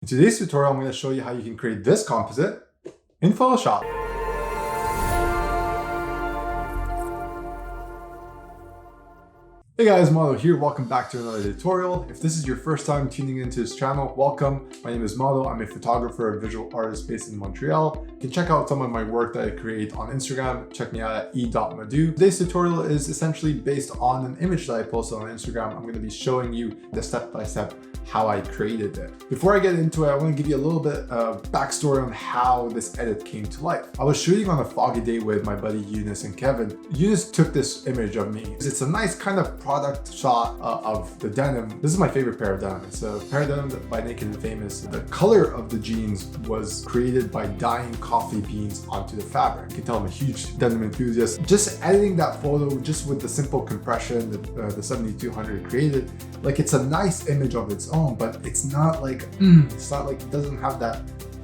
In today's tutorial, I'm going to show you how you can create this composite in Photoshop. Hey guys, Mado here. Welcome back to another tutorial. If this is your first time tuning into this channel, welcome. My name is Mado. I'm a photographer, a visual artist based in Montreal. You can check out some of my work that I create on Instagram. Check me out at e.madu. Today's tutorial is essentially based on an image that I posted on Instagram. I'm going to be showing you the step-by-step how I created it. Before I get into it, I want to give you a little bit of backstory on how this edit came to life. I was shooting on a foggy day with my buddy Eunice and Kevin. Eunice took this image of me. It's a nice kind of product shot of the denim. This is my favorite pair of denim. It's a pair of denim by Naked and Famous. The color of the jeans was created by dyeing coffee beans onto the fabric. You can tell I'm a huge denim enthusiast. Just editing that photo just with the simple compression that the 7200 created, like it's a nice image of its own, but it's not like it doesn't have that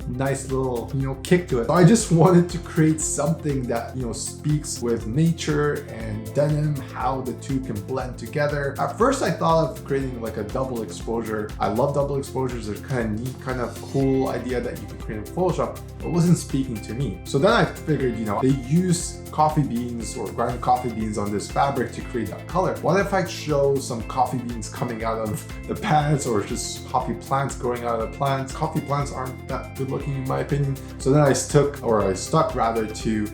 nice little kick to it. So I just wanted to create something that speaks with nature and denim, how the two can blend together. At first I thought of creating like a double exposure. I love double exposures. They're kind of neat, kind of cool idea that you can create in Photoshop, but it wasn't speaking to me. So then I figured, they use coffee beans or ground coffee beans on this fabric to create that color. What if I show some coffee beans coming out of the pants, or just coffee plants growing out of the plants? Coffee plants aren't that good looking in my opinion. So then I stuck to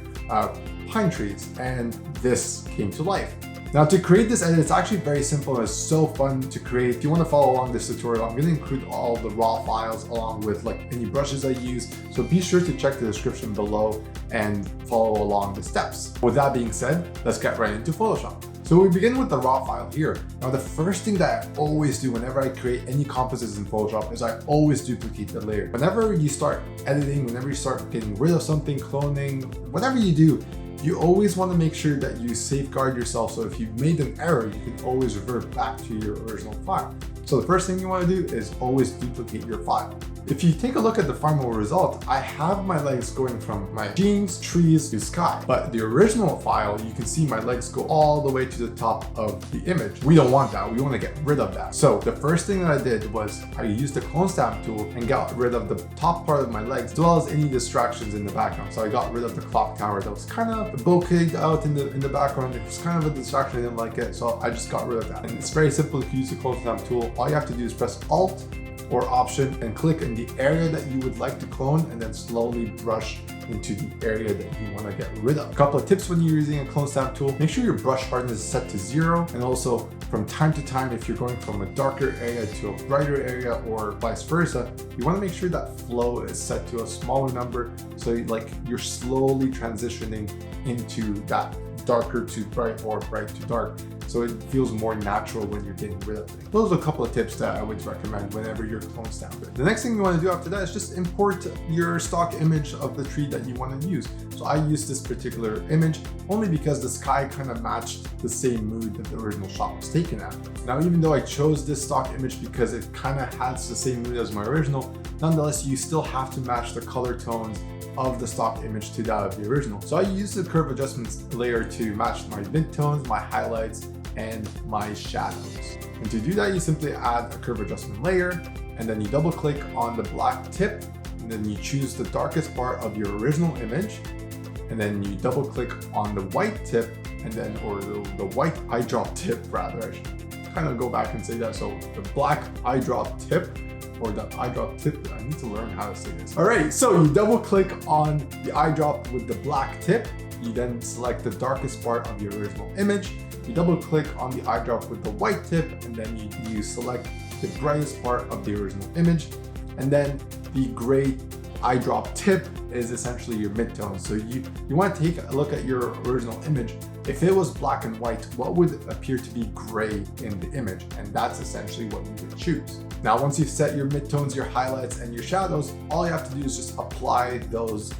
pine trees, and this came to life. Now to create this edit, it's actually very simple and it's so fun to create. If you want to follow along this tutorial, I'm going to include all the raw files along with like any brushes I use. So be sure to check the description below and follow along the steps. With that being said, let's get right into Photoshop. So we begin with the raw file here. Now the first thing that I always do whenever I create any composites in Photoshop is I always duplicate the layer. Whenever you start editing, whenever you start getting rid of something, cloning, whatever you do, you always want to make sure that you safeguard yourself. So if you've made an error, you can always revert back to your original file. So the first thing you want to do is always duplicate your file. If you take a look at the final result, I have my legs going from my jeans, trees to sky. But the original file, you can see my legs go all the way to the top of the image. We don't want that. We want to get rid of that. So the first thing that I did was I used the clone stamp tool and got rid of the top part of my legs, as well as any distractions in the background. So I got rid of the clock tower that was kind of bokeh'd out in the background. It was kind of a distraction. I didn't like it. So I just got rid of that. And it's very simple to use the clone stamp tool. All you have to do is press Alt or Option and click in the area that you would like to clone, and then slowly brush into the area that you want to get rid of. A couple of tips when you're using a clone stamp tool: make sure your brush hardness is set to 0, and also from time to time, if you're going from a darker area to a brighter area or vice versa, you want to make sure that flow is set to a smaller number, so you're slowly transitioning into that darker to bright or bright to dark, so it feels more natural when you're getting rid of things. Those are a couple of tips that I would recommend whenever you're clone stamping. The next thing you want to do after that is just import your stock image of the tree that you want to use. So I use this particular image only because the sky kind of matched the same mood that the original shot was taken at. Now, even though I chose this stock image because it kind of has the same mood as my original, nonetheless, you still have to match the color tones of the stock image to that of the original. So I use the curve adjustments layer to match my midtones, my highlights, and my shadows. And to do that, you simply add a curve adjustment layer, and then you double click on the black tip, and then you choose the darkest part of your original image, and then you double click on the white tip, and then, or the white eye drop tip rather, I should kind of go back and say that. So the black eye drop tip, or the eye drop tip. I need to learn how to say this. All right, so you double click on the eye drop with the black tip. You then select the darkest part of your original image. You double click on the eye drop with the white tip, and then you select the brightest part of the original image. And then the gray eye drop tip is essentially your midtone. So you want to take a look at your original image. If it was black and white, what would appear to be gray in the image? And that's essentially what you would choose. Now, once you've set your midtones, your highlights, and your shadows, all you have to do is just apply those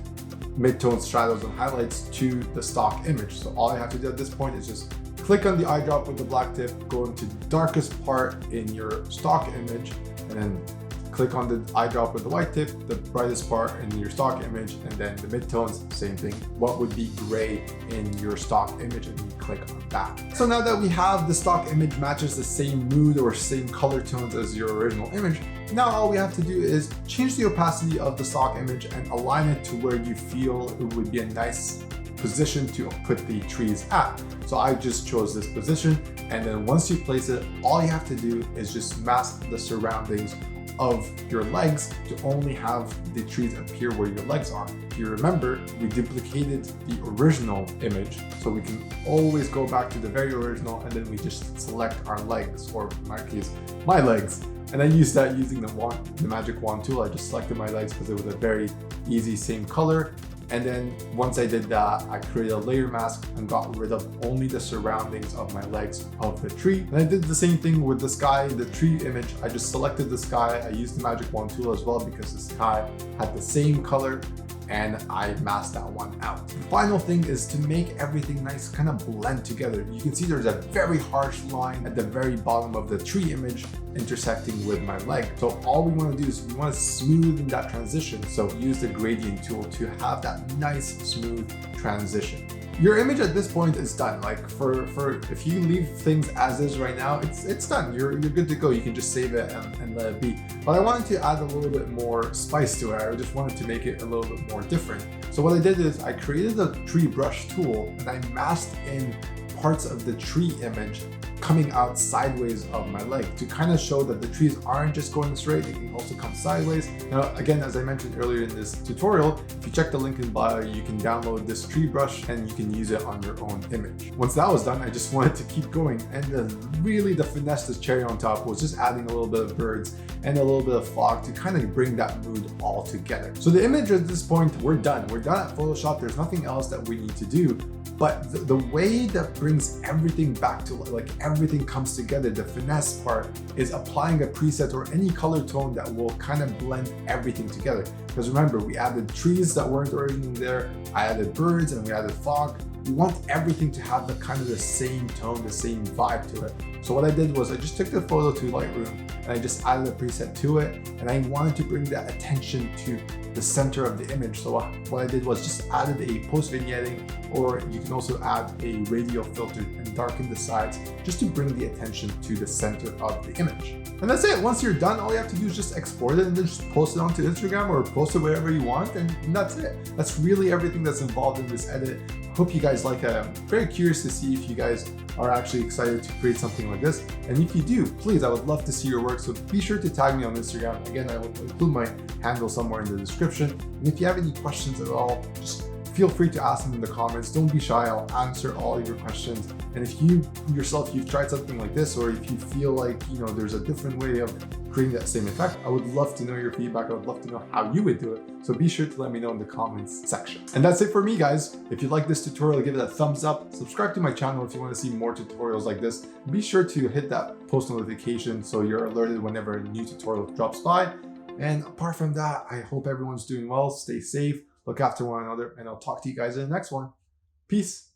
midtones, shadows, and highlights to the stock image. So all you have to do at this point is just click on the eye drop with the black tip, go into the darkest part in your stock image, and then click on the eyedrop with the white tip, the brightest part in your stock image, and then the midtones, same thing. What would be gray in your stock image, and you click on that. So now that we have the stock image matches the same mood or same color tones as your original image, now all we have to do is change the opacity of the stock image and align it to where you feel it would be a nice position to put the trees at. So I just chose this position, and then once you place it, all you have to do is just mask the surroundings of your legs to only have the trees appear where your legs are. If you remember, we duplicated the original image, so we can always go back to the very original, and then we just select our legs, or in my case, my legs. And I used that using the magic wand tool. I just selected my legs because it was a very easy, same color. And then once I did that, I created a layer mask and got rid of only the surroundings of my legs of the tree. And I did the same thing with the sky, the tree image. I just selected the sky. I used the magic wand tool as well because the sky had the same color, and I masked that one out. The final thing is to make everything nice, kind of blend together. You can see there's a very harsh line at the very bottom of the tree image intersecting with my leg. So all we want to do is we want to smoothen that transition. So use the gradient tool to have that nice smooth transition. Your image at this point is done. Like for if you leave things as is right now, it's done. You're good to go. You can just save it and let it be. But I wanted to add a little bit more spice to it. I just wanted to make it a little bit more different. So what I did is I created a tree brush tool, and I masked in parts of the tree image coming out sideways of my leg to kind of show that the trees aren't just going straight, they can also come sideways. Now, again, as I mentioned earlier in this tutorial, if you check the link in bio, you can download this tree brush and you can use it on your own image. Once that was done, I just wanted to keep going. And really the finesse, this cherry on top, was just adding a little bit of birds and a little bit of fog to kind of bring that mood all together. So the image at this point, we're done. We're done at Photoshop. There's nothing else that we need to do. But the way that brings everything back to like everything comes together, the finesse part is applying a preset or any color tone that will kind of blend everything together. Because remember, we added trees that weren't originally there, I added birds, and we added fog. We want everything to have the kind of the same tone, the same vibe to it. So what I did was I just took the photo to Lightroom and I just added a preset to it, and I wanted to bring that attention to the center of the image. So what I did was just added a post vignetting, or you can also add a radial filter and darken the sides just to bring the attention to the center of the image. And that's it. Once you're done, all you have to do is just export it and then just post it onto Instagram or post it wherever you want, and that's it. That's really everything that's involved in this edit. I hope you guys like it. I'm very curious to see if you guys are actually excited to create something like this. And if you do, please, I would love to see your work. So be sure to tag me on Instagram. Again, I will include my handle somewhere in the description. And if you have any questions at all, just feel free to ask them in the comments. Don't be shy. I'll answer all of your questions. And if you yourself, you've tried something like this, or if you feel like, there's a different way of creating that same effect, I would love to know your feedback. I would love to know how you would do it. So be sure to let me know in the comments section. And that's it for me, guys. If you like this tutorial, give it a thumbs up. Subscribe to my channel if you want to see more tutorials like this. Be sure to hit that post notification so you're alerted whenever a new tutorial drops by. And apart from that, I hope everyone's doing well. Stay safe, look after one another, and I'll talk to you guys in the next one. Peace.